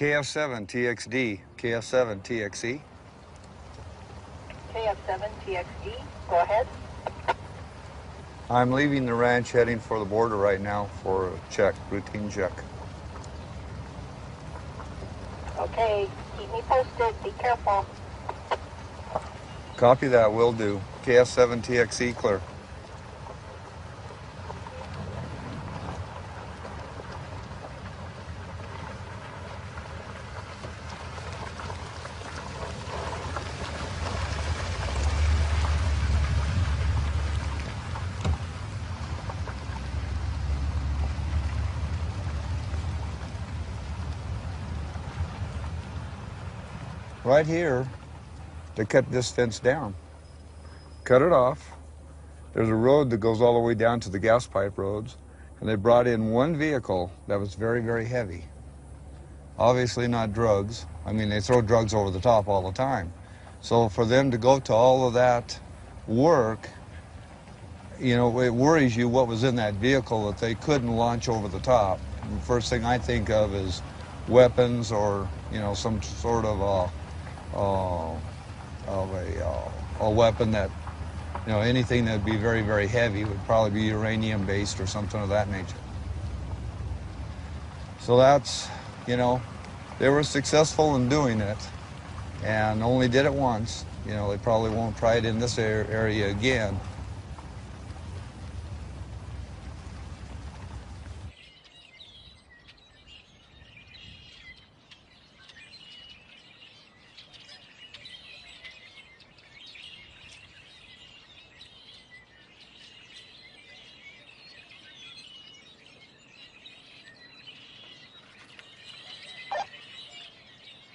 KF7TXD, KF7TXE. KF7TXD, go ahead. I'm leaving the ranch heading for the border right now for a check, routine check. Okay, keep me posted, be careful. Copy that, will do. KF7TXE clear. Right here, they cut this fence down. Cut it off. There's a road that goes all the way down to the gas pipe roads, and they brought in one vehicle that was very, very heavy. Obviously not drugs. I mean, they throw drugs over the top all the time. So for them to go to all of that work, you know, it worries you what was in that vehicle that they couldn't launch over the top. And the first thing I think of is weapons or, you know, some sort of a weapon that, you know, anything that would be very, very heavy would probably be uranium-based or something of that nature. So that's, you know, they were successful in doing it and only did it once. You know, they probably won't try it in this area again.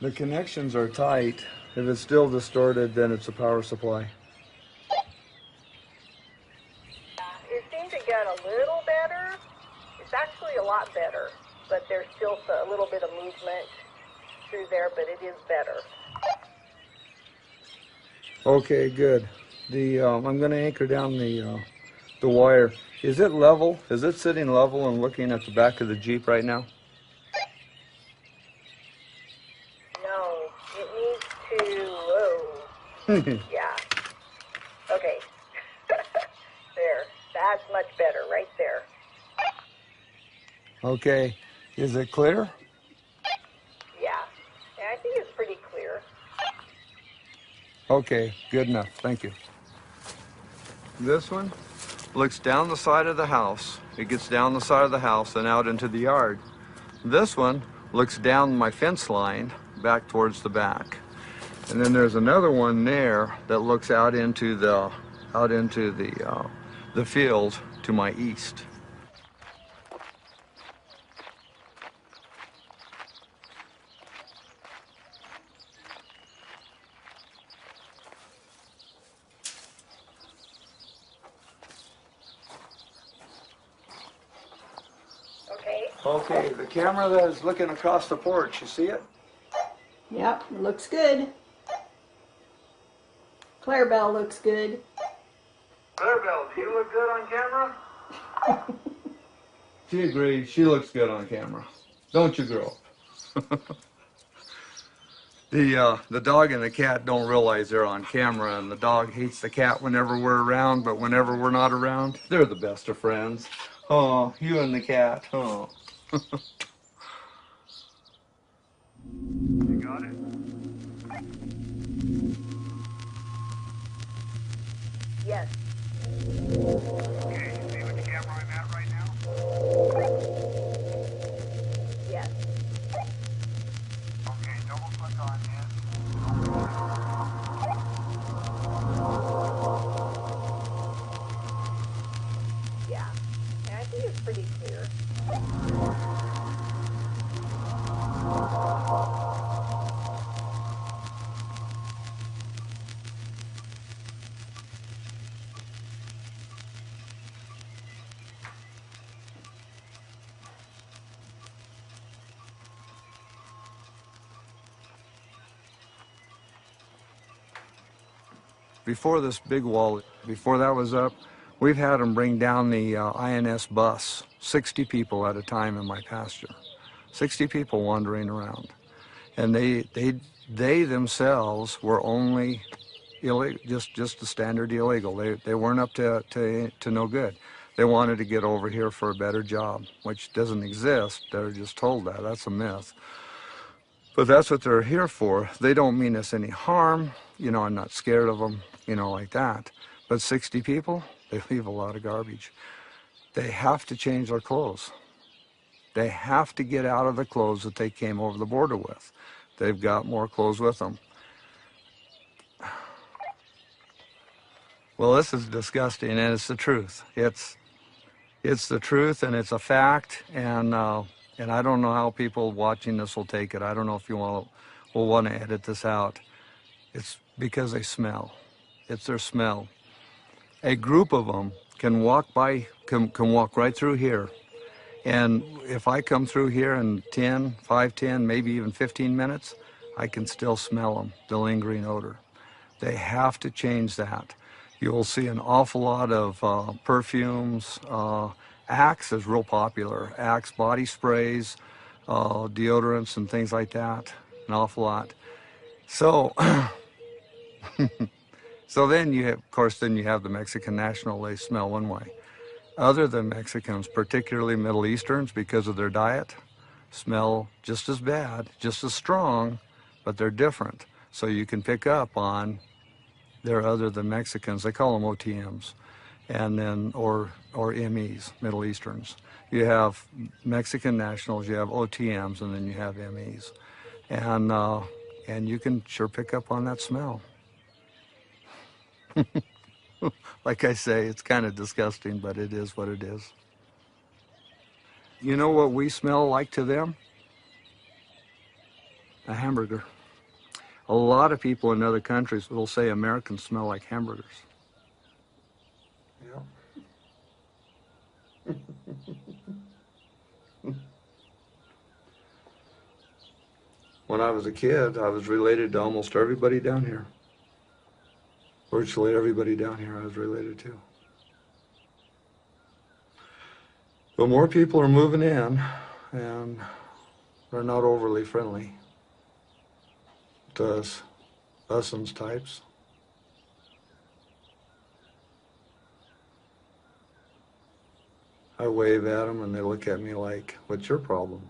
The connections are tight. If it's still distorted, then it's a power supply. It seemed to get a little better. It's actually a lot better, but there's still a little bit of movement through there, but it is better. Okay, good. I'm going to anchor down the wire. Is it level? Is it sitting level and looking at the back of the Jeep right now? Yeah. Okay. There. That's much better right there. Okay. Is it clear? Yeah. Yeah, I think it's pretty clear. Okay. Good enough. Thank you. This one looks down the side of the house. It gets down the side of the house and out into the yard. This one looks down my fence line back towards the back. And then there's another one there that looks out into the field to my east. Okay, the camera that is looking across the porch, you see it? Yep, looks good. Clarabelle looks good. Clarabelle, do you look good on camera? She agreed. She looks good on camera. Don't you, girl? The dog and the cat don't realize they're on camera, and the dog hates the cat whenever we're around, but whenever we're not around, they're the best of friends. Oh, you and the cat. Oh. You got it? Yes. Okay, you see which camera I'm at right now? Yes. Okay, double click on this. Yeah. Yeah, I think it's pretty clear. Before this big wall, before that was up, we've had them bring down the INS bus, 60 people at a time in my pasture. 60 people wandering around. and they themselves were only illegal, just the standard illegal. They weren't up to no good. They wanted to get over here for a better job, which doesn't exist. They're just told that. That's a myth. But that's what they're here for. They don't mean us any harm. You know, I'm not scared of them, you know, like that. But 60 people, they leave a lot of garbage. They have to change their clothes. They have to get out of the clothes that they came over the border with. They've got more clothes with them. Well, this is disgusting, and it's the truth. It's the truth, and it's a fact, and I don't know how people watching this will take it. I don't know if you will want to edit this out. It's because they smell. It's their smell. A group of them can walk right through here, and if I come through here in 5, 10, maybe even 15 minutes, I can still smell them, the lingering odor. They have to change that. You'll see an awful lot of perfumes. Axe is real popular. Axe body sprays, deodorants and things like that, an awful lot. So, so then you have, of course, then you have the Mexican national. They smell one way. Other than Mexicans, particularly Middle Easterns, because of their diet, smell just as bad, just as strong, but they're different. So you can pick up on they're other than Mexicans. They call them OTMs, and then or MEs, Middle Easterns. You have Mexican nationals, you have OTMs, and then you have MEs, and you can sure pick up on that smell. Like I say, it's kind of disgusting, but it is what it is. You know what we smell like to them? A hamburger. A lot of people in other countries will say Americans smell like hamburgers. Yeah. When I was a kid, I was related to almost everybody down here. Virtually everybody down here I was related to. But more people are moving in, and they're not overly friendly to us types. I wave at them and they look at me like, what's your problem?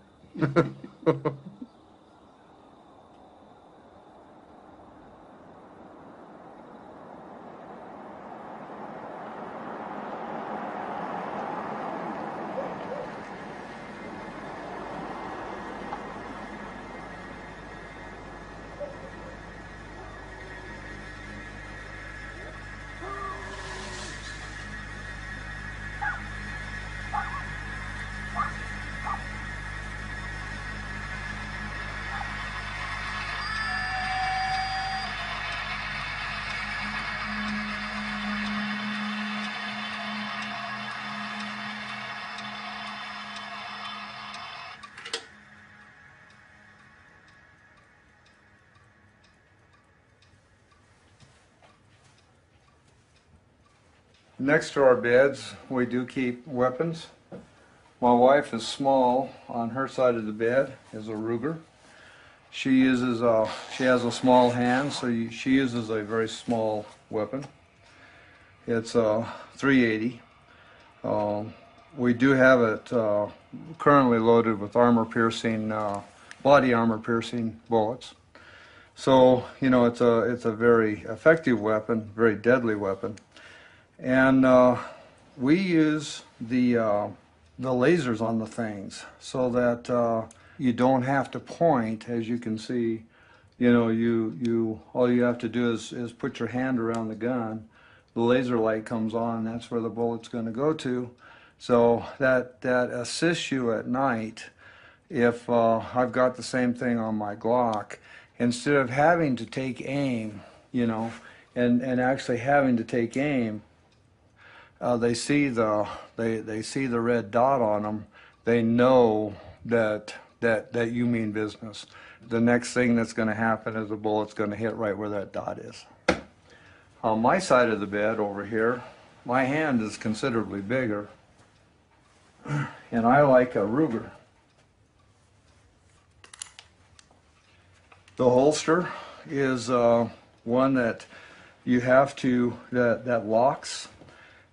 Next to our beds, we do keep weapons. My wife is small. On her side of the bed is a Ruger. She has a small hand, so she uses a very small weapon. It's a .380. We do have it currently loaded with body armor piercing bullets. So, you know, it's a very effective weapon, very deadly weapon. And we use the lasers on the things so that you don't have to point. As you can see, you know, all you have to do is put your hand around the gun. The laser light comes on. That's where the bullet's going to go to. So that assists you at night. If I've got the same thing on my Glock, instead of having to take aim, you know, and actually having to take aim, they see the red dot on them. They know that you mean business. The next thing that's going to happen is the bullet's going to hit right where that dot is. On my side of the bed over here, my hand is considerably bigger, and I like a Ruger. The holster is one that you have to, that locks,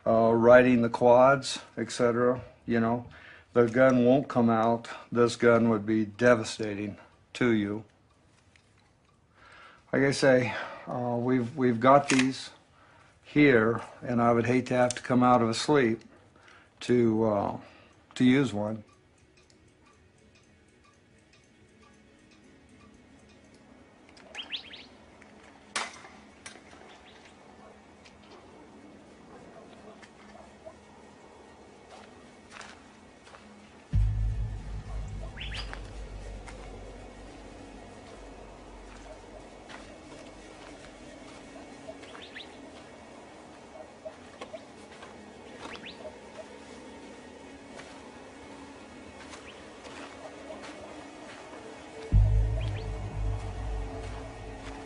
riding the quads, etc. You know, the gun won't come out. This gun would be devastating to you. Like I say, we've got these here, and I would hate to have to come out of a sleep to use one.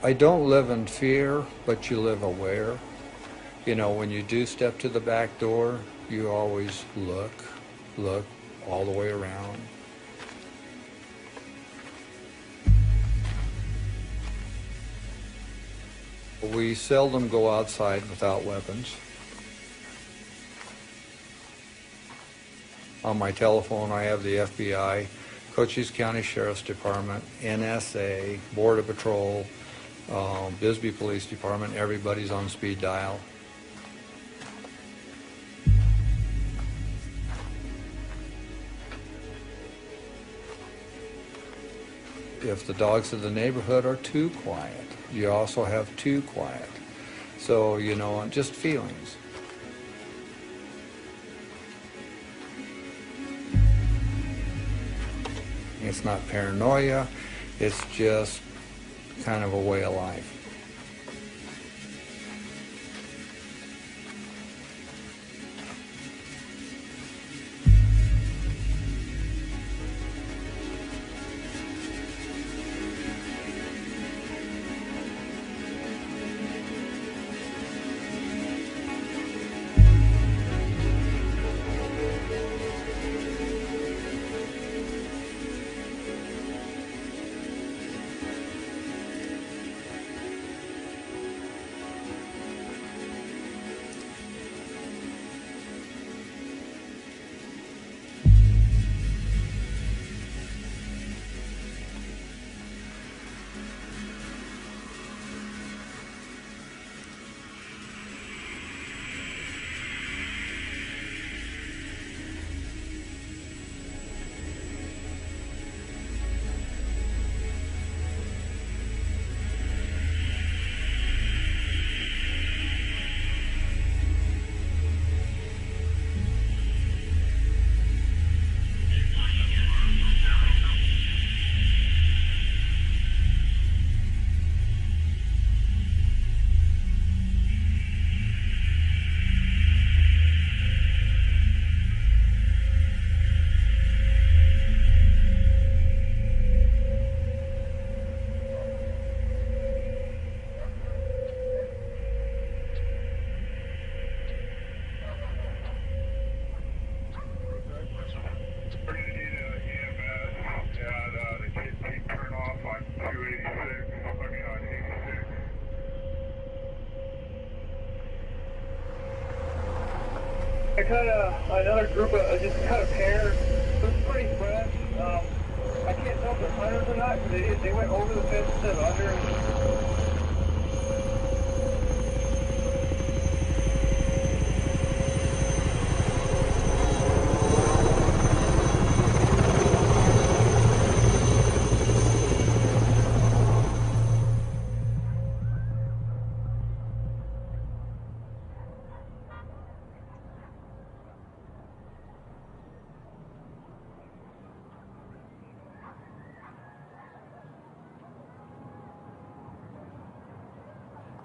I don't live in fear, but you live aware. You know, when you do step to the back door, you always look all the way around. We seldom go outside without weapons. On my telephone, I have the FBI, Cochise County Sheriff's Department, NSA, Border Patrol, Bisbee Police Department. Everybody's on speed dial. If the dogs of the neighborhood are too quiet, you also have too quiet. So, you know, just feelings. It's not paranoia, it's just kind of a way of life. I cut another group of, just cut a pair. It was pretty fresh. I can't tell if they're hunters or not, because they went over the fence instead of under.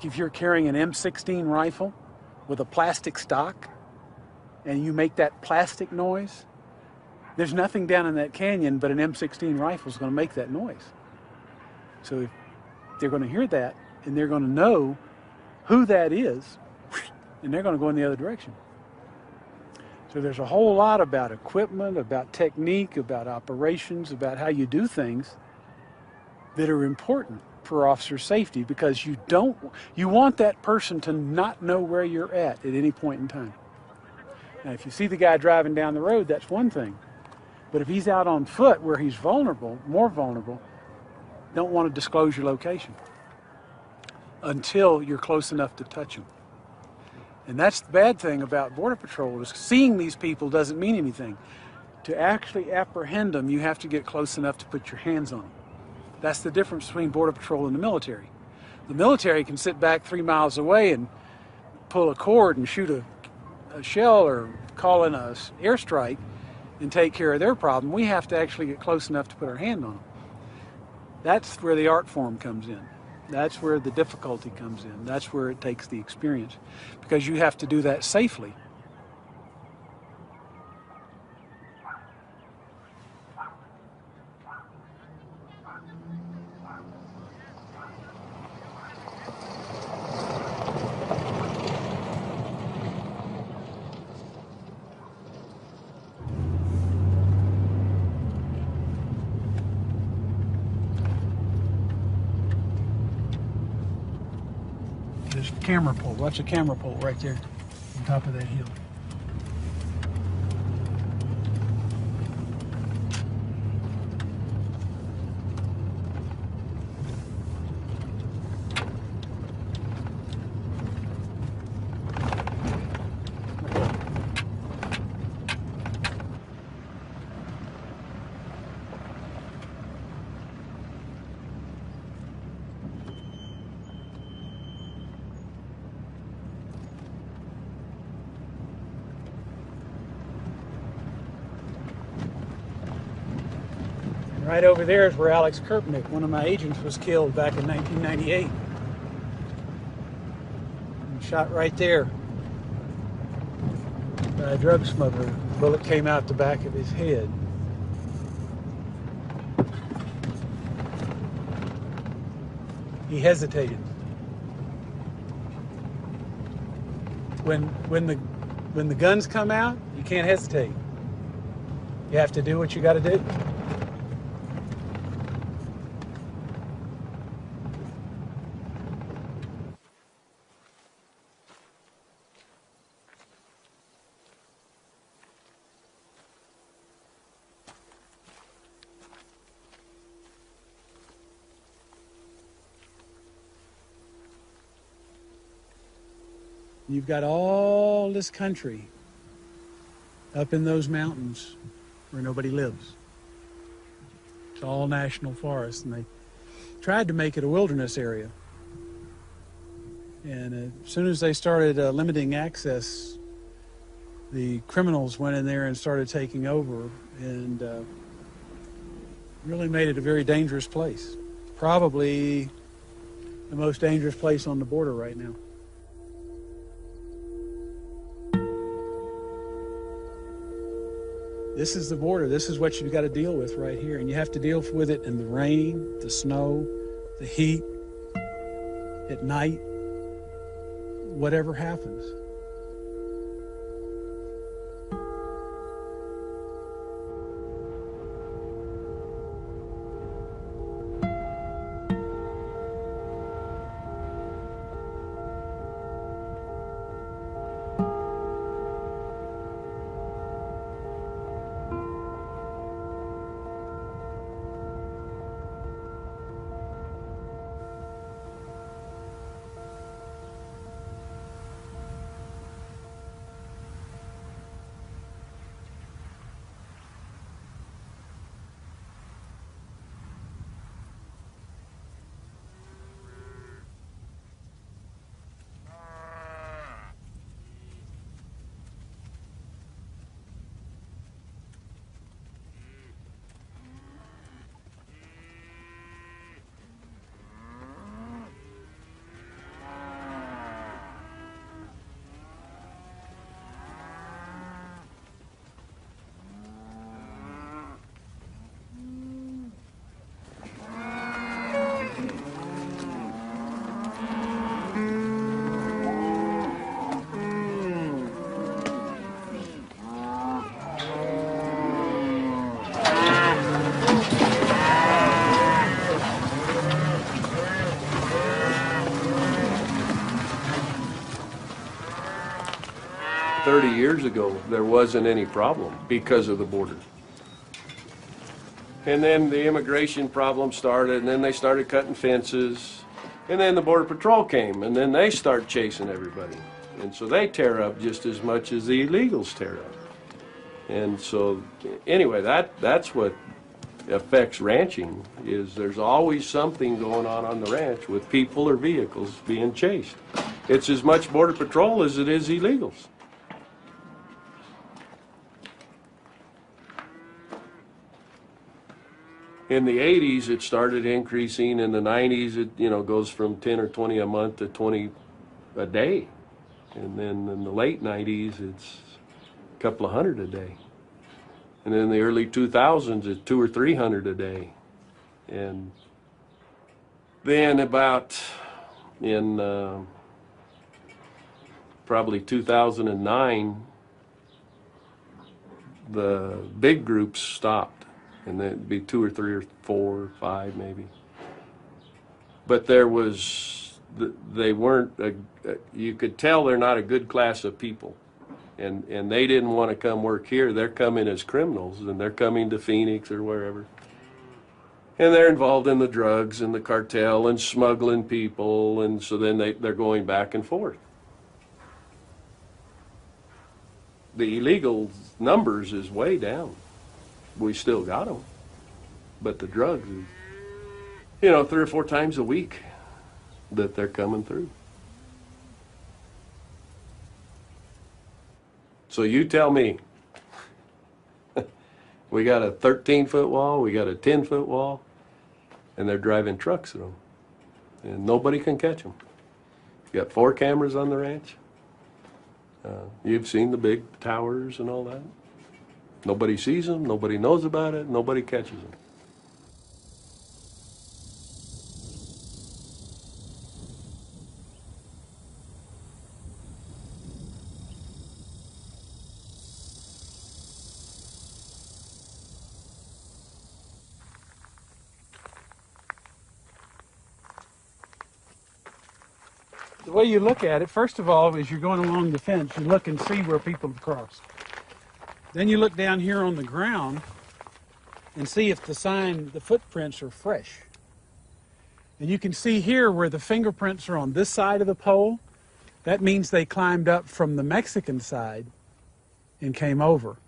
If you're carrying an M16 rifle with a plastic stock and you make that plastic noise, there's nothing down in that canyon but an M16 rifle is going to make that noise. So if they're going to hear that and they're going to know who that is, and they're going to go in the other direction. So there's a whole lot about equipment, about technique, about operations, about how you do things that are important. for officer safety, because you want that person to not know where you're at any point in time. Now, if you see the guy driving down the road, that's one thing. But if he's out on foot where he's vulnerable, more vulnerable, don't want to disclose your location until you're close enough to touch him. And that's the bad thing about Border Patrol, is seeing these people doesn't mean anything. To actually apprehend them, you have to get close enough to put your hands on them. That's the difference between Border Patrol and the military. The military can sit back 3 miles away and pull a cord and shoot a shell or call in a airstrike and take care of their problem. We have to actually get close enough to put our hand on them. That's where the art form comes in. That's where the difficulty comes in. That's where it takes the experience, because you have to do that safely. There's a camera pole. Watch a camera pole right there on top of that hill. Right over there is where Alex Kirpnick, one of my agents, was killed back in 1998. And shot right there by a drug smuggler. The bullet came out the back of his head. He hesitated. When the guns come out, you can't hesitate. You have to do what you got to do. You've got all this country up in those mountains where nobody lives. It's all national forest, and they tried to make it a wilderness area. And as soon as they started limiting access, the criminals went in there and started taking over, and really made it a very dangerous place. Probably the most dangerous place on the border right now. This is the border. This is what you've got to deal with right here. And you have to deal with it in the rain, the snow, the heat, at night, whatever happens. 30 years ago, there wasn't any problem because of the border. And then the immigration problem started, and then they started cutting fences, and then the Border Patrol came, and then they start chasing everybody. And so they tear up just as much as the illegals tear up. And so, anyway, that's what affects ranching, is there's always something going on the ranch with people or vehicles being chased. It's as much Border Patrol as it is illegals. In the 80s, it started increasing. In the 90s, it goes from 10 or 20 a month to 20 a day. And then in the late 90s, it's a couple of hundred a day. And in the early 2000s, it's 200 or 300 a day. And then about in probably 2009, the big groups stopped. And then it'd be 2 or 3 or 4 or 5 maybe. But they weren't, you could tell they're not a good class of people. And they didn't want to come work here. They're coming as criminals, and they're coming to Phoenix or wherever. And they're involved in the drugs and the cartel and smuggling people, and so then they're going back and forth. The illegal numbers is way down. We still got them, but the drugs is, 3 or 4 times a week that they're coming through. So you tell me, we got a 13-foot wall, we got a 10-foot wall, and they're driving trucks through them, and nobody can catch them. You got 4 cameras on the ranch. You've seen the big towers and all that. Nobody sees them, nobody knows about it, nobody catches them. The way you look at it, first of all, as you're going along the fence, you look and see where people have crossed. Then you look down here on the ground and see if the footprints are fresh. And you can see here where the fingerprints are on this side of the pole. That means they climbed up from the Mexican side and came over.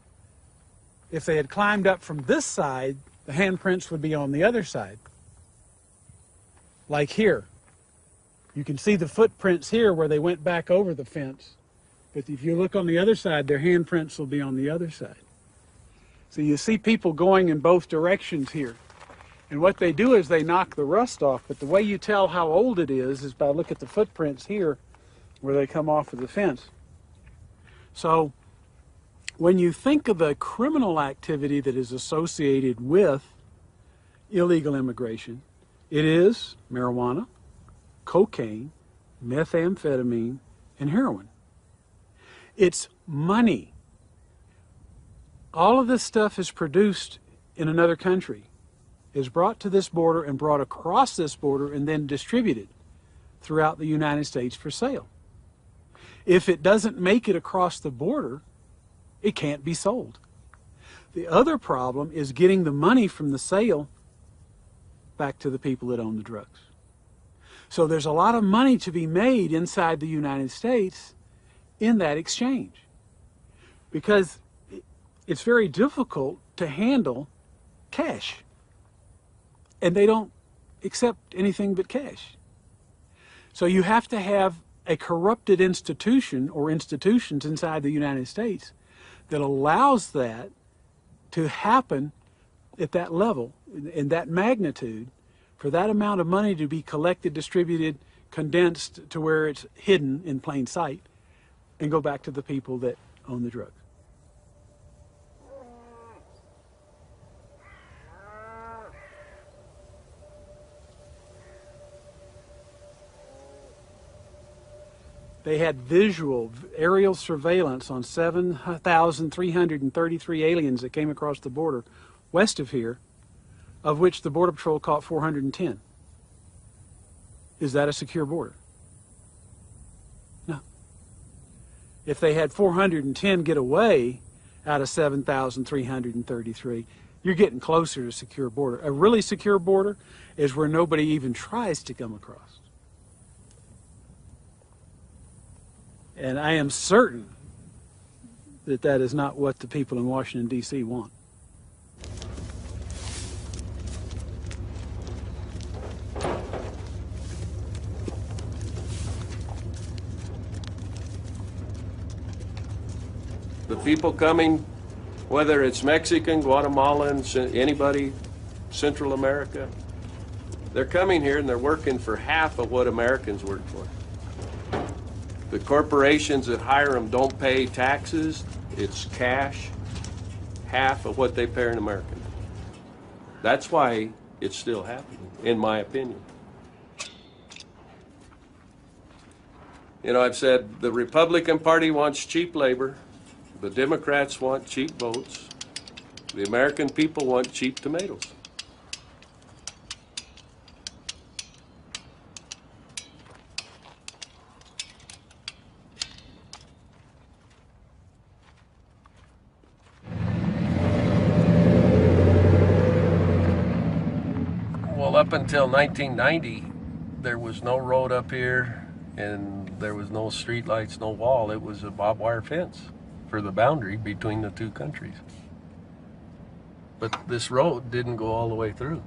If they had climbed up from this side, the handprints would be on the other side. Like here. You can see the footprints here where they went back over the fence. But if you look on the other side, their handprints will be on the other side. So you see people going in both directions here. And what they do is they knock the rust off. But the way you tell how old it is by look at the footprints here where they come off of the fence. So when you think of the criminal activity that is associated with illegal immigration, it is marijuana, cocaine, methamphetamine, and heroin. It's money. All of this stuff is produced in another country, is brought to this border and brought across this border and then distributed throughout the United States for sale. If it doesn't make it across the border, it can't be sold. The other problem is getting the money from the sale back to the people that own the drugs. So there's a lot of money to be made inside the United States in that exchange, because it's very difficult to handle cash, and they don't accept anything but cash. So you have to have a corrupted institution or institutions inside the United States that allows that to happen at that level, in that magnitude, for that amount of money to be collected, distributed, condensed to where it's hidden in plain sight and go back to the people that own the drug. They had visual aerial surveillance on 7,333 aliens that came across the border west of here, of which the Border Patrol caught 410. Is that a secure border? No. If they had 410 get away out of 7,333, you're getting closer to a secure border. A really secure border is where nobody even tries to come across. And I am certain that that is not what the people in Washington, D.C. want. The people coming, whether it's Mexican, Guatemalan, anybody, Central America, they're coming here and they're working for half of what Americans work for. The corporations that hire them don't pay taxes. It's cash, half of what they pay in America. That's why it's still happening, in my opinion. You know, I've said the Republican Party wants cheap labor. The Democrats want cheap votes. The American people want cheap tomatoes. Well, up until 1990, there was no road up here, and there was no street lights, no wall. It was a barbed wire fence for the boundary between the two countries. But this road didn't go all the way through.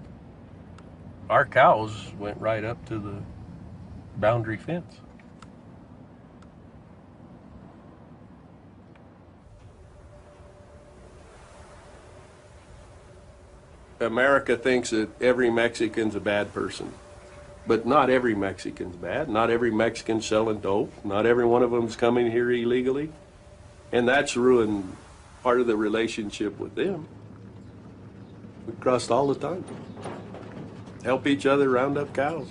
Our cows went right up to the boundary fence. America thinks that every Mexican's a bad person. But not every Mexican's bad. Not every Mexican's selling dope. Not every one of them's coming here illegally. And that's ruined part of the relationship with them. We crossed all the time. Help each other round up cows.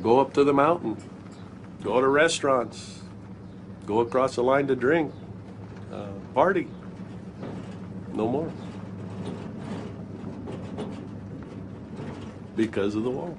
Go up to the mountain. Go to restaurants. Go across the line to drink. Party. No more. Because of the wall.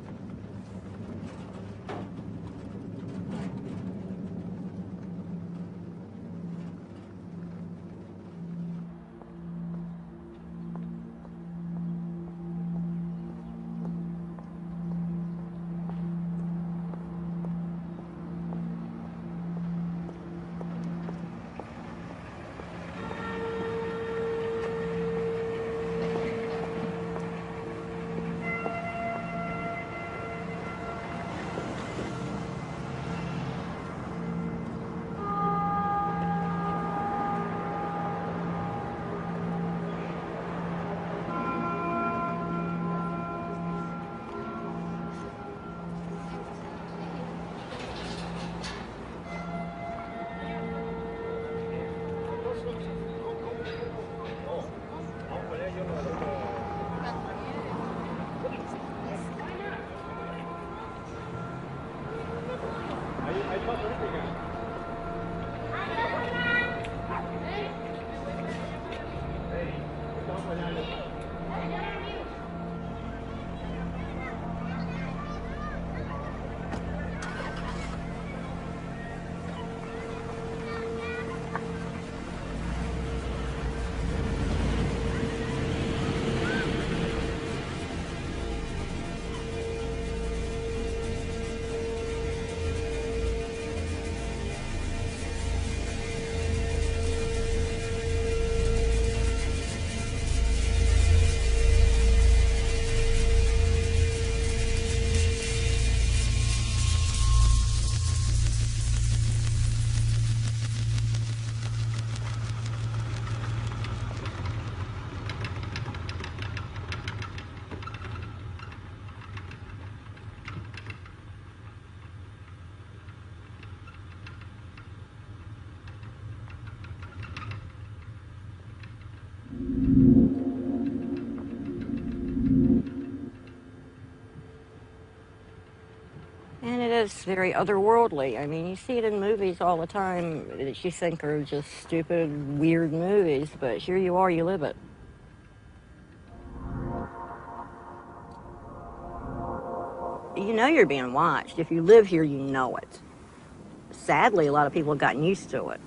And it is very otherworldly. I mean, you see it in movies all the time that you think are just stupid, weird movies, but here you are, you live it. You know you're being watched. If you live here, you know it. Sadly, a lot of people have gotten used to it.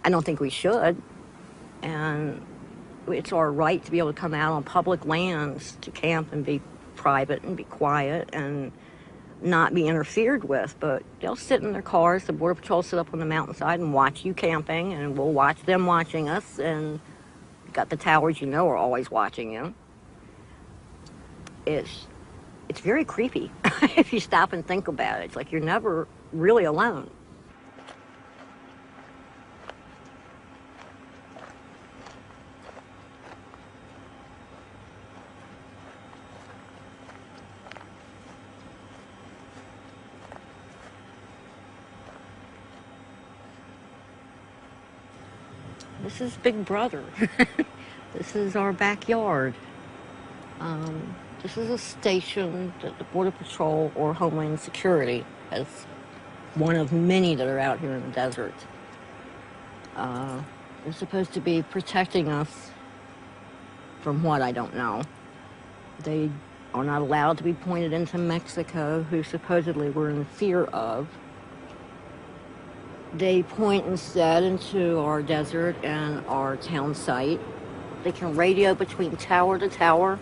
I don't think we should. And it's our right to be able to come out on public lands to camp and be private and be quiet and not be interfered with. But they'll sit in their cars, the Border Patrol sit up on the mountainside and watch you camping, and we'll watch them watching us, and got the towers you know are always watching you. It's very creepy if you stop and think about it. It's like you're never really alone. This is Big Brother. This is our backyard. This is a station that the Border Patrol or Homeland Security has, one of many that are out here in the desert. They're supposed to be protecting us from what, I don't know. They are not allowed to be pointed into Mexico, who supposedly we're in fear of. They point instead into our desert and our town site. They can radio between tower to tower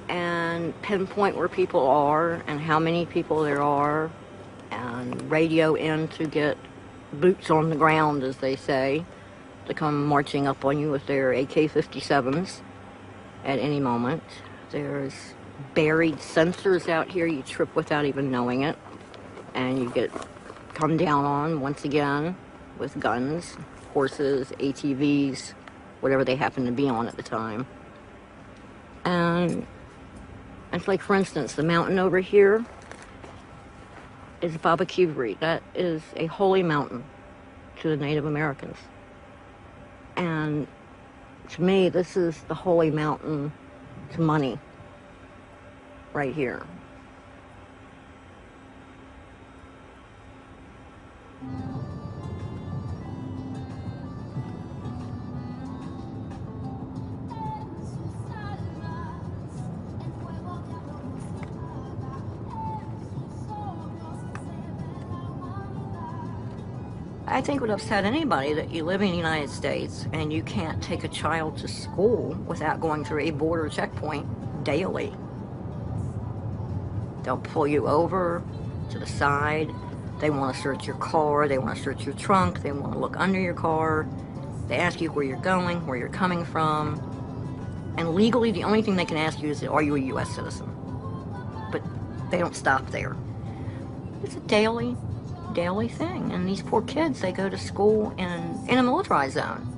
and pinpoint where people are and how many people there are, and radio in to get boots on the ground, as they say, to come marching up on you with their AK-57s at any moment. There's buried sensors out here you trip without even knowing it, and you get come down on once again with guns, horses, ATVs, whatever they happen to be on at the time. And it's like, for instance, the mountain over here is Baba Kivri. That is a holy mountain to the Native Americans. And to me, this is the holy mountain to money right here. I think it would upset anybody that you live in the United States and you can't take a child to school without going through a border checkpoint daily. They'll pull you over to the side. They want to search your car. They want to search your trunk. They want to look under your car. They ask you where you're going, where you're coming from. And legally, the only thing they can ask you is, are you a U.S. citizen? But they don't stop there. It's a daily thing. And these poor kids, they go to school in a militarized zone.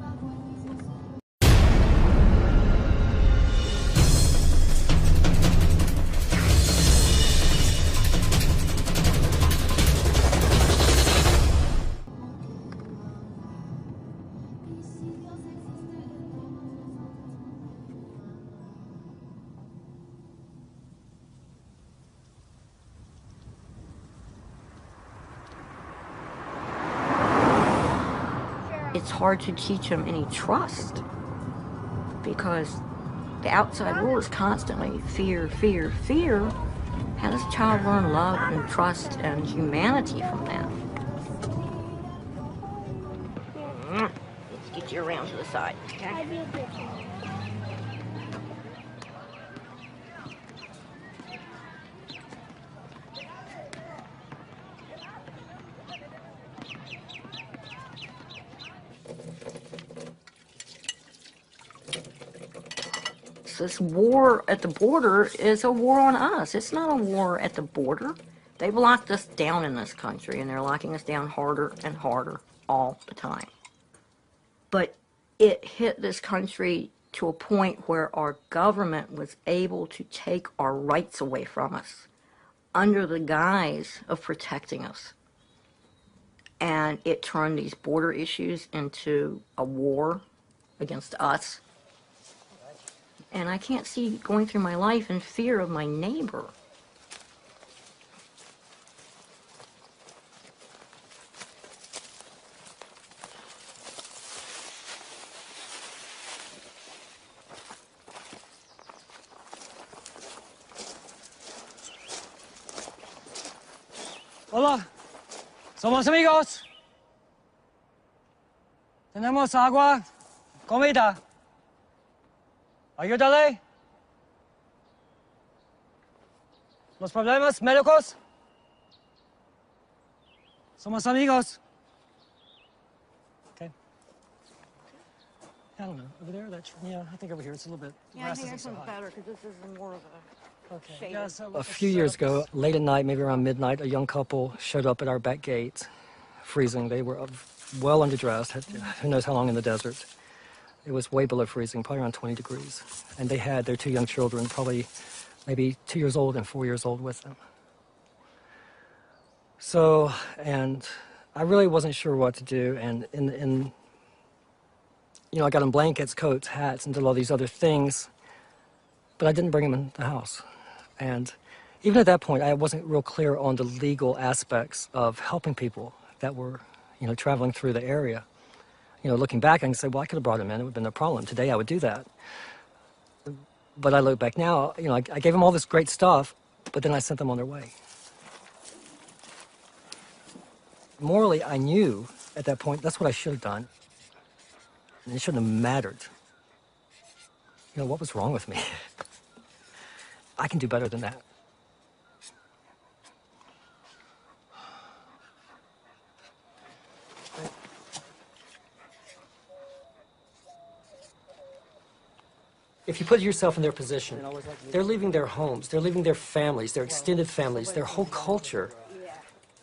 It's hard to teach them any trust because the outside world is constantly fear, fear, fear. How does a child learn love and trust and humanity from that? Let's get you around to the side, okay? This war at the border is a war on us. It's not a war at the border. They've locked us down in this country, and they're locking us down harder and harder all the time. But it hit this country to a point where our government was able to take our rights away from us under the guise of protecting us. And it turned these border issues into a war against us. And I can't see going through my life in fear of my neighbor. Hola, somos amigos. Tenemos agua, comida. Ayúdale. Los problemas médicos. Somos amigos. Okay. I don't know. Over there, that's, yeah, I think over here it's a little bit. Yeah, I think this one's better because this is more of a shaded. Yeah, so a few years ago, late at night, maybe around midnight, a young couple showed up at our back gate, freezing. They were well underdressed, who knows how long in the desert. It was way below freezing, probably around 20 degrees. And they had their 2 young children, probably maybe 2 years old and 4 years old with them. So, and I really wasn't sure what to do. And you know, I got them blankets, coats, hats, and did all these other things, but I didn't bring them in the house. And even at that point, I wasn't real clear on the legal aspects of helping people that were, you know, traveling through the area. You know, looking back, I can say, well, I could have brought them in. It would have been no problem. Today, I would do that. But I look back now, you know, I gave them all this great stuff, but then I sent them on their way. Morally, I knew at that point that's what I should have done. And it shouldn't have mattered. You know, what was wrong with me? I can do better than that. If you put yourself in their position, they're leaving their homes, they're leaving their families, their extended families, their whole culture,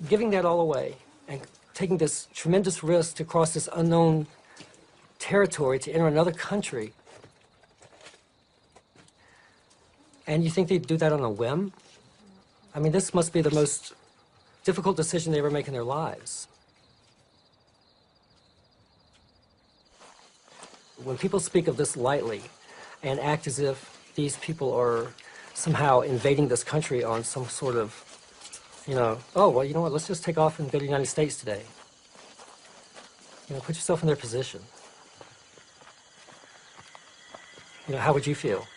giving that all away and taking this tremendous risk to cross this unknown territory to enter another country. And you think they'd do that on a whim? I mean, this must be the most difficult decision they ever make in their lives. When people speak of this lightly and act as if these people are somehow invading this country on some sort of, you know, oh, well, you know what, let's just take off and go to the United States today. You know, put yourself in their position. You know, how would you feel?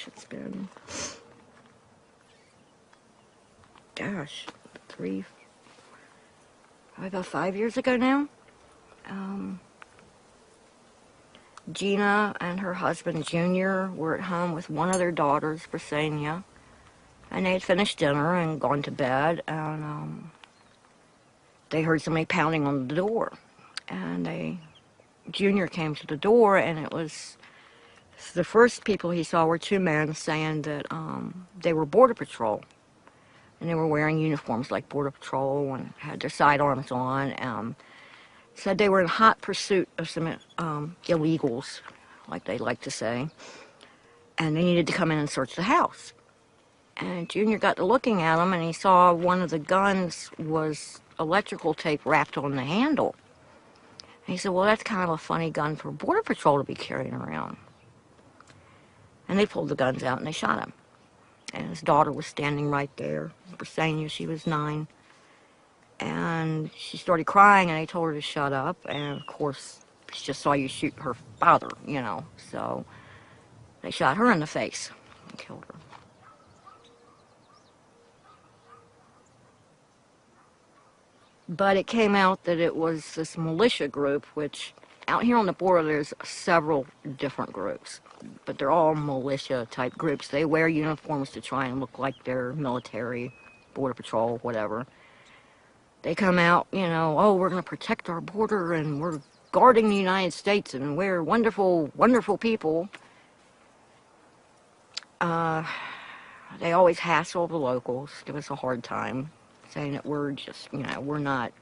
It's been, gosh, probably about 5 years ago now. Gina and her husband, Junior, were at home with one of their daughters, Brisania, and they had finished dinner and gone to bed, and they heard somebody pounding on the door, and Junior came to the door, and it was the first people he saw were two men saying that they were Border Patrol. And they were wearing uniforms like Border Patrol and had their sidearms on. said they were in hot pursuit of some illegals, like they like to say, and they needed to come in and search the house. And Junior got to looking at them, and he saw one of the guns was electrical tape wrapped on the handle. And he said, well, that's kind of a funny gun for Border Patrol to be carrying around. And they pulled the guns out and they shot him. And his daughter was standing right there. Briseña, she was 9. And she started crying, and I told her to shut up. And of course, she just saw you shoot her father, you know. So they shot her in the face and killed her. But it came out that it was this militia group, which out here on the border there's several different groups, but they're all militia type groups. They wear uniforms to try and look like they're military, Border Patrol, whatever. They come out, you know, oh, we're going to protect our border and we're guarding the United States and we're wonderful, wonderful people. They always hassle the locals, give us a hard time, saying that we're just, you know, we're not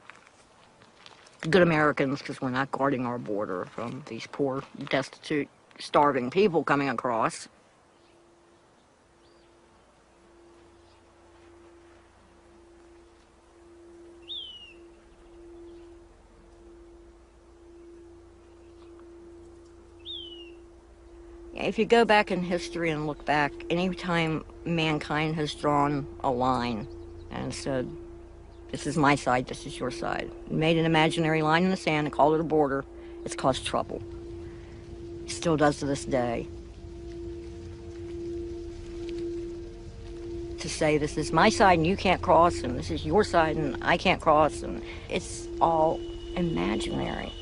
good Americans because we're not guarding our border from these poor, destitute, starving people coming across. If you go back in history and look back, any time mankind has drawn a line and said, this is my side, this is your side, made an imaginary line in the sand and called it a border, it's caused trouble. It still does to this day. To say this is my side and you can't cross, and this is your side and I can't cross, and it's all imaginary.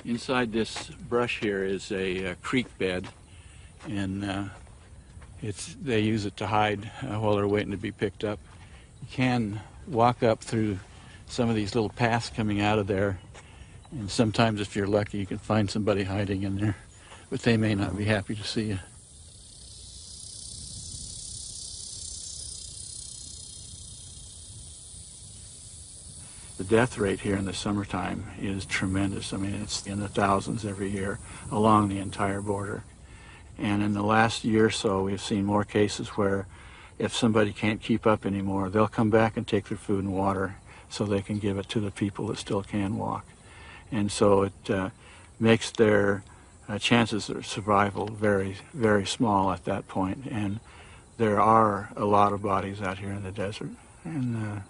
Inside this brush here is a creek bed, and they use it to hide while they're waiting to be picked up. You can walk up through some of these little paths coming out of there, and sometimes if you're lucky you can find somebody hiding in there, but they may not be happy to see you. The death rate here in the summertime is tremendous. I mean, it's in the thousands every year along the entire border. And in the last year or so, we've seen more cases where if somebody can't keep up anymore, they'll come back and take their food and water so they can give it to the people that still can walk. And so it makes their chances of survival very, very small at that point. And there are a lot of bodies out here in the desert. And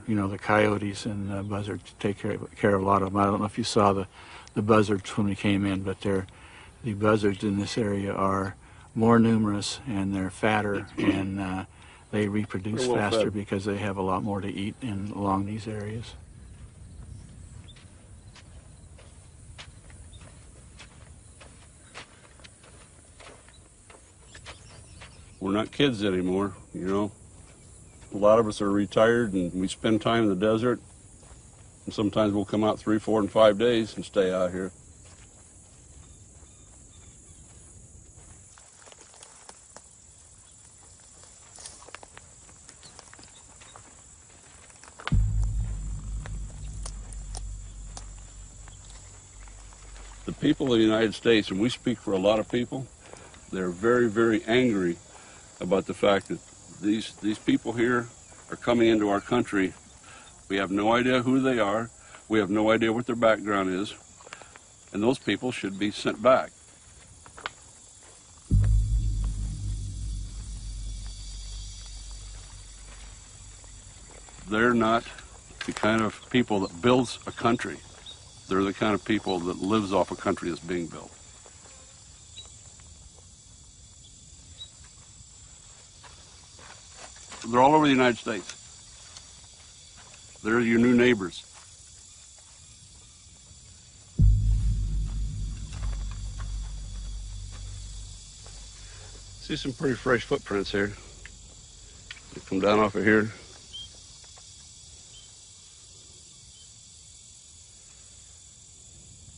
you know, the coyotes and buzzards take care of a lot of them. I don't know if you saw the buzzards when we came in, but the buzzards in this area are more numerous and they're fatter, and they reproduce faster because they have a lot more to eat along these areas. We're not kids anymore, you know. A lot of us are retired and we spend time in the desert, and sometimes we'll come out 3, 4, and 5 days and stay out here. The people of the United States, and we speak for a lot of people, they're very, very angry about the fact that these people here are coming into our country. We have no idea who they are. We have no idea what their background is. And those people should be sent back. They're not the kind of people that builds a country. They're the kind of people that lives off a country that's being built. They're all over the United States. They're your new neighbors. See some pretty fresh footprints here. They come down off of here.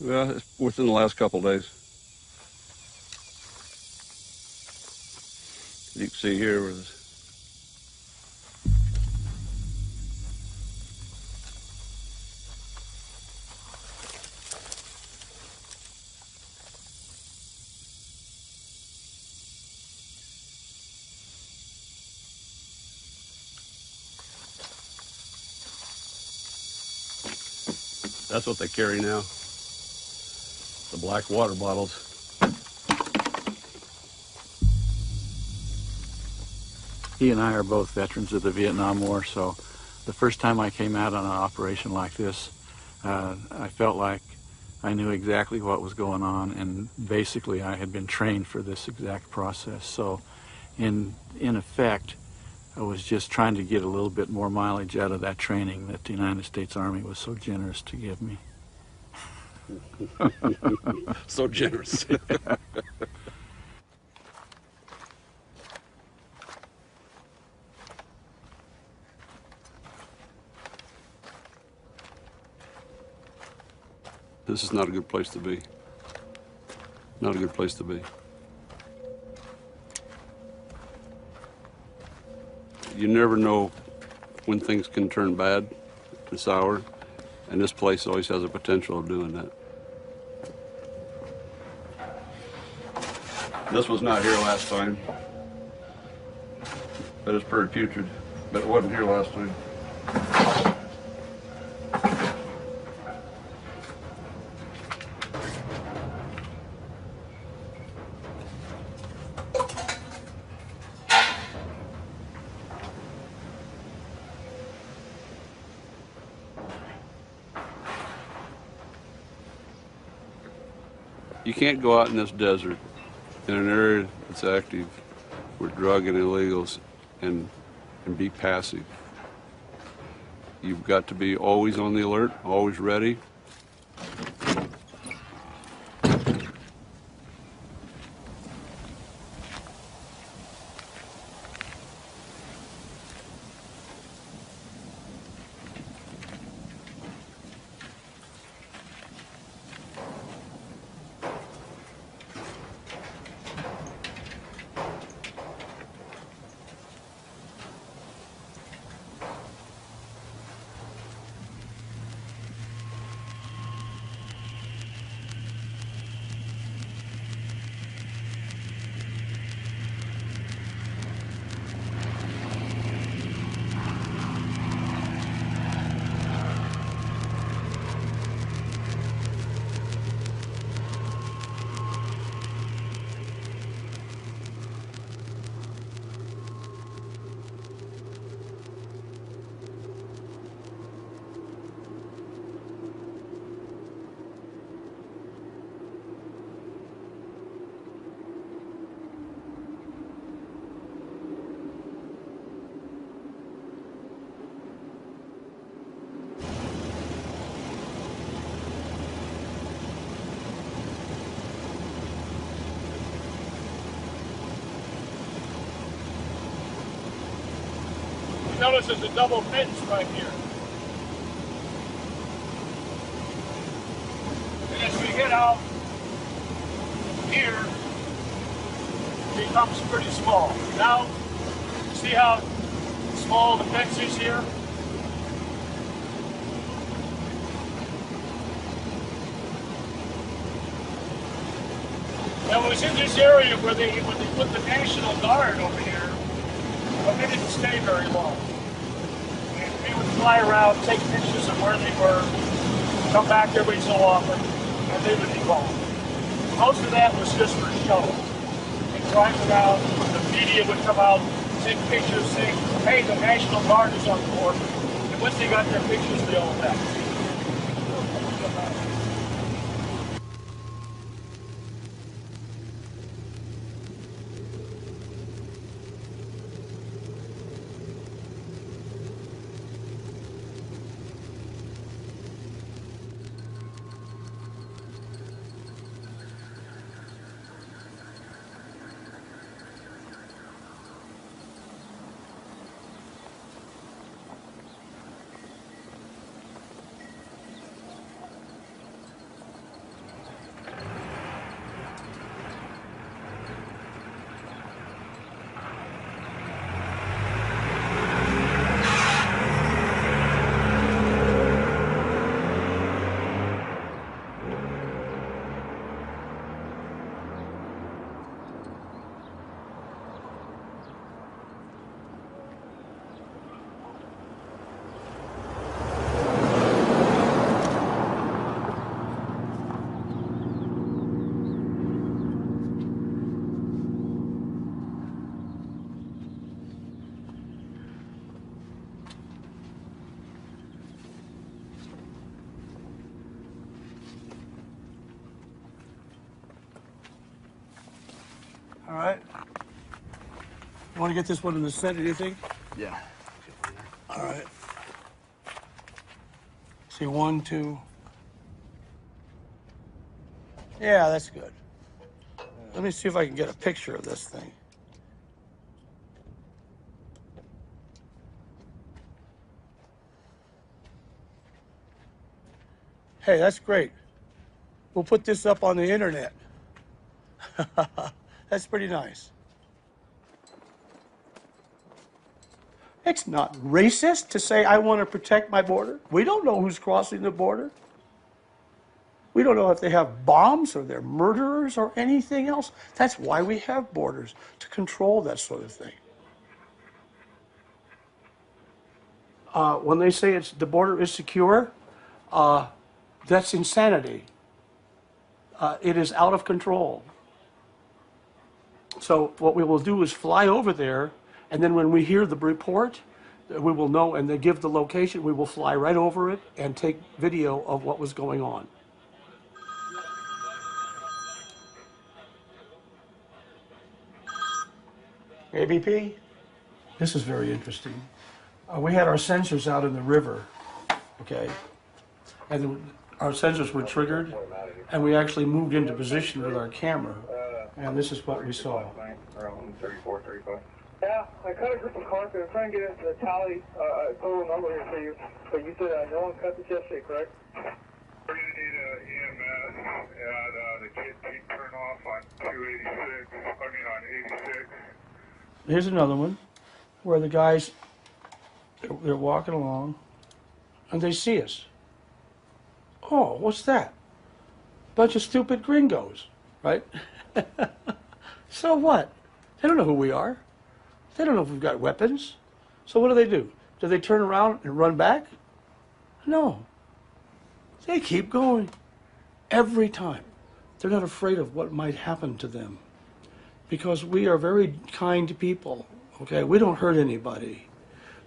Well, it's within the last couple of days. You can see here where this. That's what they carry now. The black water bottles. He and I are both veterans of the Vietnam War, so the first time I came out on an operation like this, I felt like I knew exactly what was going on, and basically I had been trained for this exact process. So in effect, I was just trying to get a little bit more mileage out of that training that the United States Army was so generous to give me. So generous. This is not a good place to be. Not a good place to be. You never know when things can turn bad and sour, and this place always has a potential of doing that. This was not here last time, but it's pretty putrid, but it wasn't here last time. You can't go out in this desert in an area that's active with drug and illegals and be passive. You've got to be always on the alert, always ready. Notice there's a double fence right here. And as we get out here, it becomes pretty small. Now, see how small the fence is here? Now, it was in this area where they put the National Guard over here, but they didn't stay very long. We would fly around, take pictures of where they were, come back every so often, and they would be gone. Most of that was just for show. They drive around, the media would come out, take pictures, saying, hey, the National Guard is on board. And once they got their pictures, they all left. All right. You want to get this one in the center, do you think? Yeah. All right. See, 1, 2. Yeah, that's good. Let me see if I can get a picture of this thing. Hey, that's great. We'll put this up on the internet. That's pretty nice. It's not racist to say I want to protect my border. We don't know who's crossing the border. We don't know if they have bombs or they're murderers or anything else. That's why we have borders, to control that sort of thing. When they say the border is secure, that's insanity. It is out of control. So what we will do is fly over there, and then when we hear the report, we will know, and they give the location, we will fly right over it and take video of what was going on. ABP? This is very interesting. We had our sensors out in the river, okay? And our sensors were triggered, and we actually moved into position with our camera. And this is what we saw. Yeah, I cut a group of cars. I'm trying to get into the tally total number here for you. But you said no one cut this yesterday, correct? We're going to need EMS, and the kid keep turn off on 86. Here's another one where the guys, they're walking along, and they see us. Oh, what's that? Bunch of stupid gringos, right? So what? They don't know who we are. They don't know if we've got weapons. So what do? Do they turn around and run back? No. They keep going. Every time. They're not afraid of what might happen to them. Because we are very kind people, okay? We don't hurt anybody.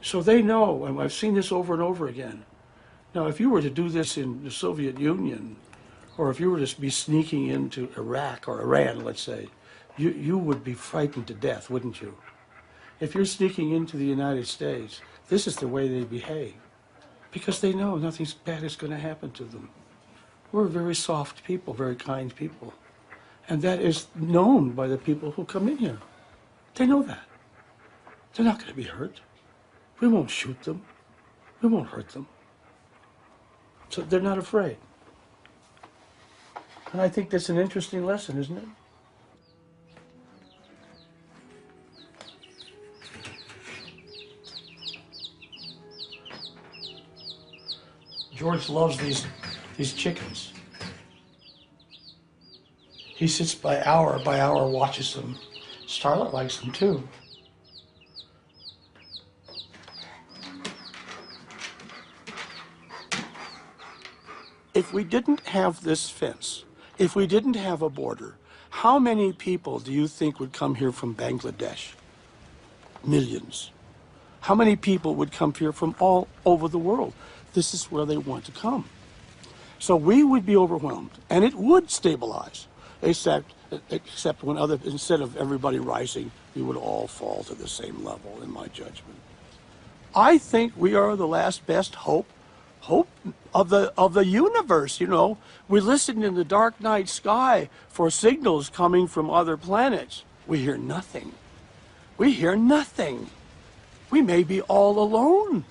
So they know, and I've seen this over and over again. Now, if you were to do this in the Soviet Union, or if you were to be sneaking into Iraq or Iran, let's say, you would be frightened to death, wouldn't you? If you're sneaking into the United States, this is the way they behave. Because they know nothing bad is going to happen to them. We're very soft people, very kind people. And that is known by the people who come in here. They know that. They're not going to be hurt. We won't shoot them. We won't hurt them. So they're not afraid. And I think that's an interesting lesson, isn't it? George loves these chickens. He sits by hour watches them. Starlet likes them too. If we didn't have this fence, if we didn't have a border, how many people do you think would come here from Bangladesh? Millions. How many people would come here from all over the world? This is where they want to come. So we would be overwhelmed, and it would stabilize, except when instead of everybody rising, we would all fall to the same level, in my judgment. I think we are the last best hope of the universe, you know. We listen in the dark night sky for signals coming from other planets. We hear nothing. We hear nothing. We may be all alone.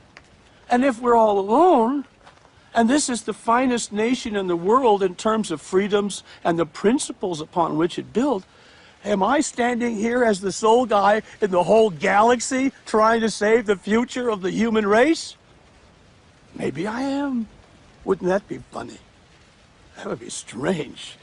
And if we're all alone, and this is the finest nation in the world in terms of freedoms and the principles upon which it built, am I standing here as the sole guy in the whole galaxy trying to save the future of the human race? Maybe I am. Wouldn't that be funny? That would be strange.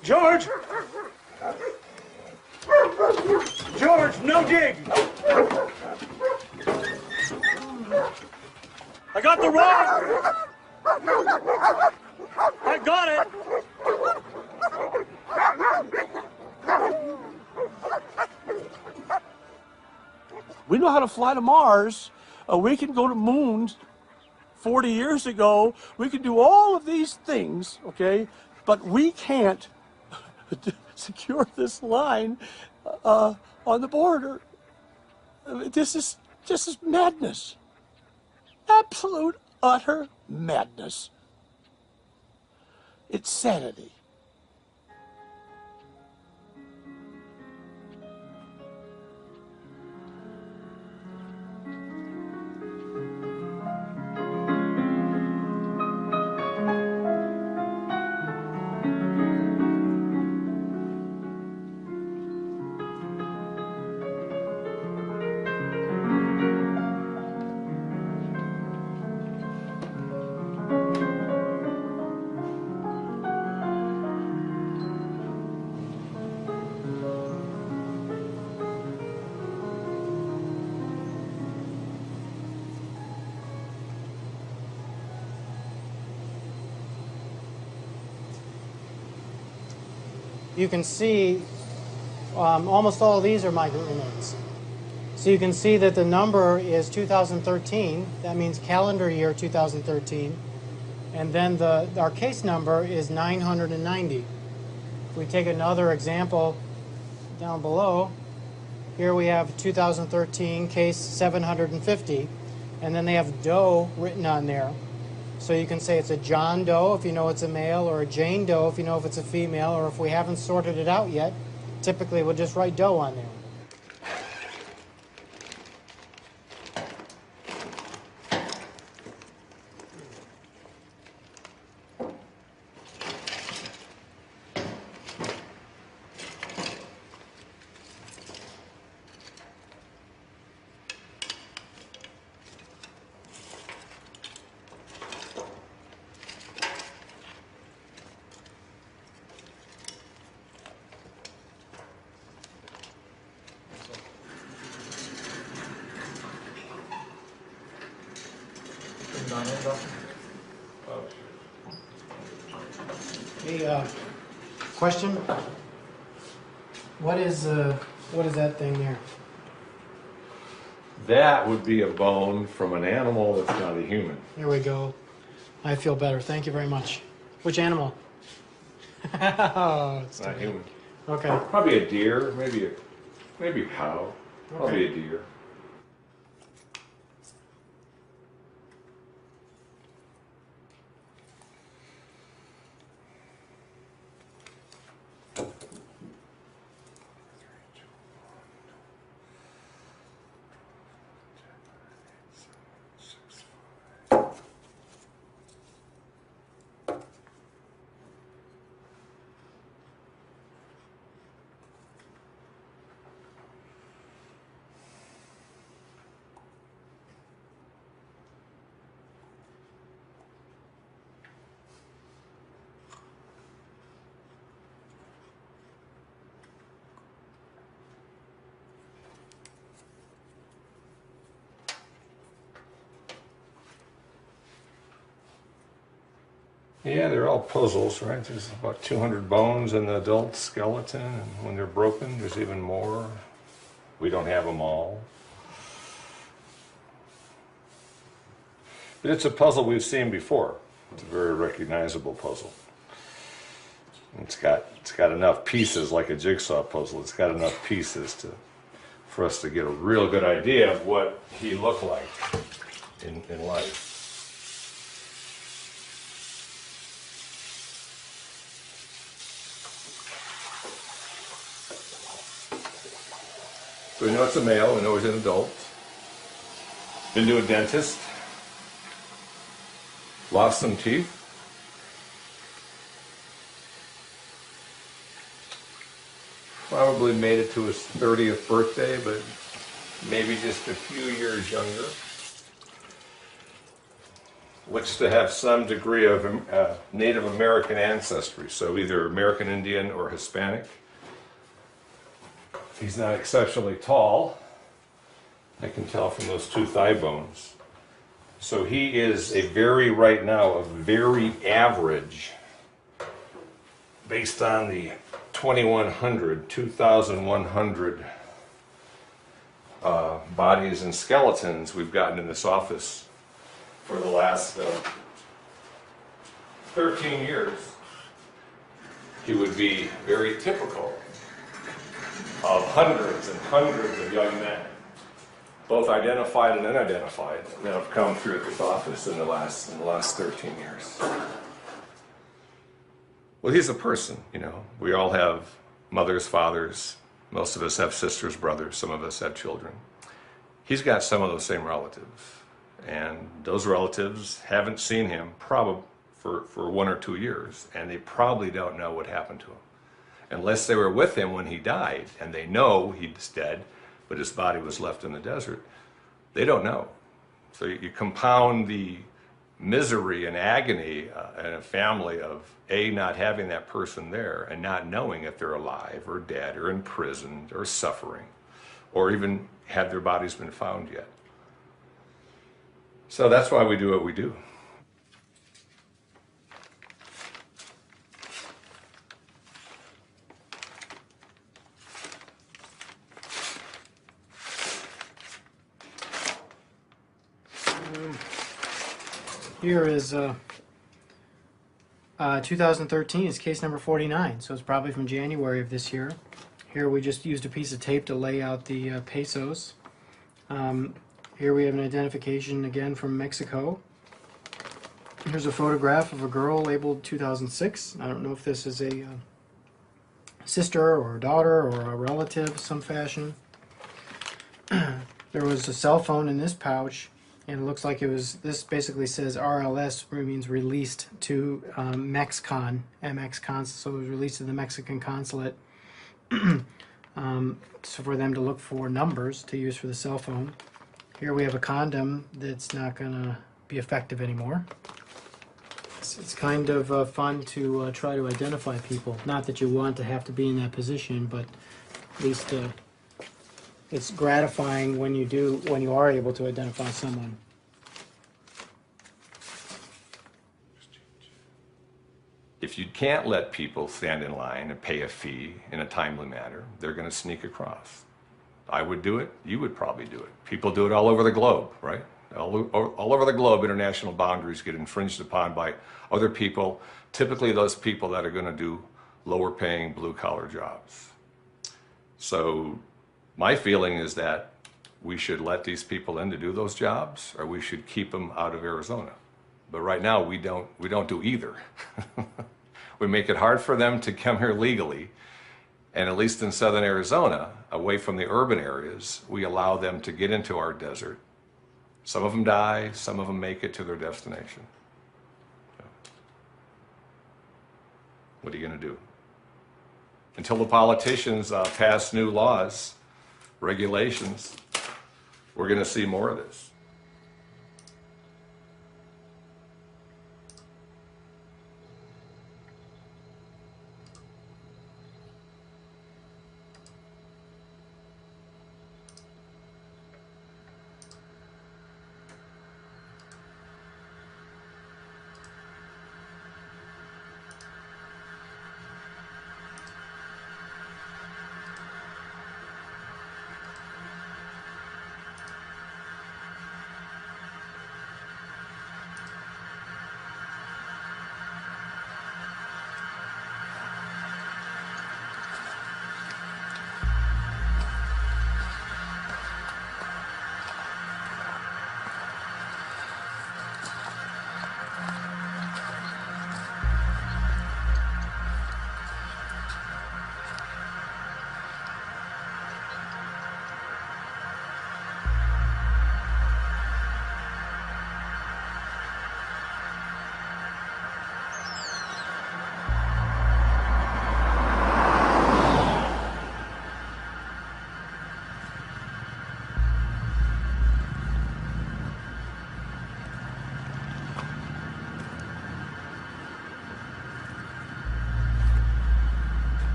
George! George, no dig! I got the rock! I got it! We know how to fly to Mars. We can go to moons 40 years ago. We can do all of these things, okay? But we can't secure this line on the border. This is madness. Absolute, utter madness. It's sanity. You can see almost all of these are migrant remains. So you can see that the number is 2013. That means calendar year 2013. And then our case number is 990. If we take another example down below, here we have 2013 case 750. And then they have Doe written on there. So you can say it's a John Doe if you know it's a male, or a Jane Doe if you know if it's a female, or if we haven't sorted it out yet, typically we'll just write Doe on there. Hey, question? What is that thing there? That would be a bone from an animal that's not a human. There we go. I feel better. Thank you very much. Which animal? Oh, it's not human. Okay. Probably a deer, maybe a cow, probably a deer. Yeah, they're all puzzles, right? There's about 200 bones in the adult skeleton, and when they're broken, there's even more. We don't have them all. But it's a puzzle we've seen before. It's a very recognizable puzzle. It's got enough pieces, like a jigsaw puzzle. It's got enough pieces for us to get a real good idea of what he looked like in life. So we know it's a male, we know he's an adult. Been to a dentist. Lost some teeth. Probably made it to his 30th birthday, but maybe just a few years younger. Looks to have some degree of Native American ancestry, so either American Indian or Hispanic. He's not exceptionally tall. I can tell from those two thigh bones. So he is right now, a very average, based on the 2,100 bodies and skeletons we've gotten in this office for the last 13 years, he would be very typical of hundreds and hundreds of young men, both identified and unidentified, that have come through this office in the last 13 years. Well, he's a person, you know. We all have mothers, fathers. Most of us have sisters, brothers. Some of us have children. He's got some of those same relatives. And those relatives haven't seen him probably for 1 or 2 years. And they probably don't know what happened to him. Unless they were with him when he died and they know he's dead, but his body was left in the desert, they don't know. So you compound the misery and agony in a family of not having that person there and not knowing if they're alive or dead or imprisoned or suffering, or even have their bodies been found yet. So that's why we do what we do. Here is 2013 is case number 49, so it's probably from January of this year. Here we just used a piece of tape to lay out the pesos. Here we have an identification again from Mexico. Here's a photograph of a girl labeled 2006. I don't know if this is a sister or a daughter or a relative of some fashion. There was a cell phone in this pouch, and it looks like it was, this basically says RLS, which means released to MexCon, MX so it was released to the Mexican consulate so for them to look for numbers to use for the cell phone. Here we have a condom that's not going to be effective anymore. It's kind of fun to try to identify people. Not that you want to have to be in that position, but at least it's gratifying when you are able to identify someone. If you can't let people stand in line and pay a fee in a timely manner, they're going to sneak across. I would do it. You would probably do it. People do it all over the globe, right? All over the globe, international boundaries get infringed upon by other people, typically those people that are going to do lower paying blue collar jobs. So my feeling is that we should let these people in to do those jobs, or we should keep them out of Arizona. But right now we don't do either. We make it hard for them to come here legally, and at least in southern Arizona, away from the urban areas, we allow them to get into our desert. Some of them die, some of them make it to their destination. What are you going to do? Until the politicians pass new laws, regulations, we're going to see more of this.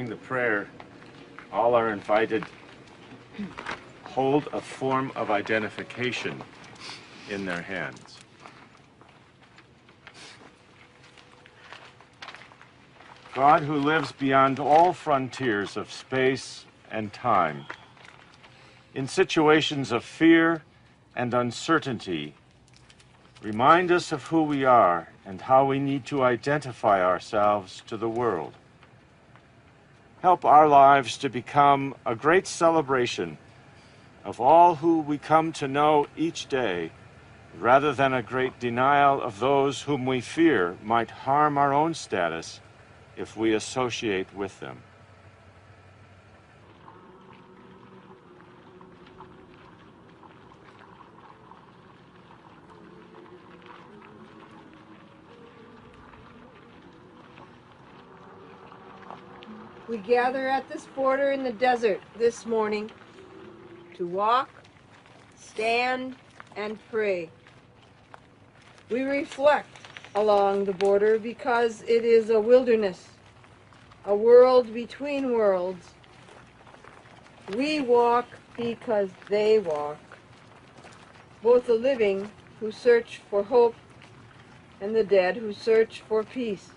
During the prayer, all are invited hold a form of identification in their hands. God, who lives beyond all frontiers of space and time, in situations of fear and uncertainty, remind us of who we are and how we need to identify ourselves to the world. Help our lives to become a great celebration of all who we come to know each day, rather than a great denial of those whom we fear might harm our own status if we associate with them. We gather at this border in the desert this morning to walk, stand, and pray. We reflect along the border because it is a wilderness, a world between worlds. We walk because they walk, both the living who search for hope and the dead who search for peace.